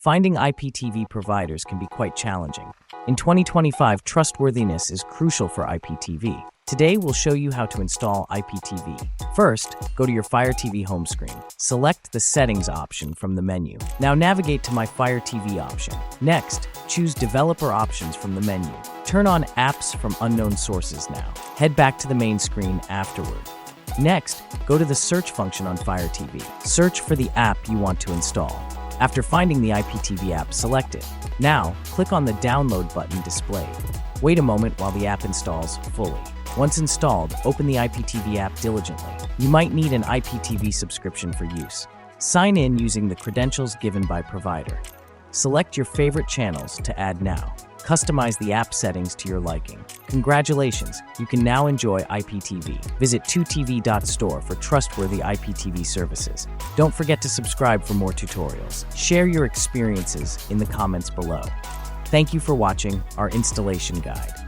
Finding IPTV providers can be quite challenging. In 2025, trustworthiness is crucial for IPTV. Today, we'll show you how to install IPTV. First, go to your Fire TV home screen. Select the Settings option from the menu. Now navigate to My Fire TV option. Next, choose Developer Options from the menu. Turn on Apps from Unknown Sources now. Head back to the main screen afterward. Next, go to the Search function on Fire TV. Search for the app you want to install. After finding the IPTV app, select it. Now, click on the Download button displayed. Wait a moment while the app installs fully. Once installed, open the IPTV app diligently. You might need an IPTV subscription for use. Sign in using the credentials given by provider. Select your favorite channels to add now. Customize the app settings to your liking. Congratulations, you can now enjoy IPTV. Visit 2tv.store for trustworthy IPTV services. Don't forget to subscribe for more tutorials. Share your experiences in the comments below. Thank you for watching our installation guide.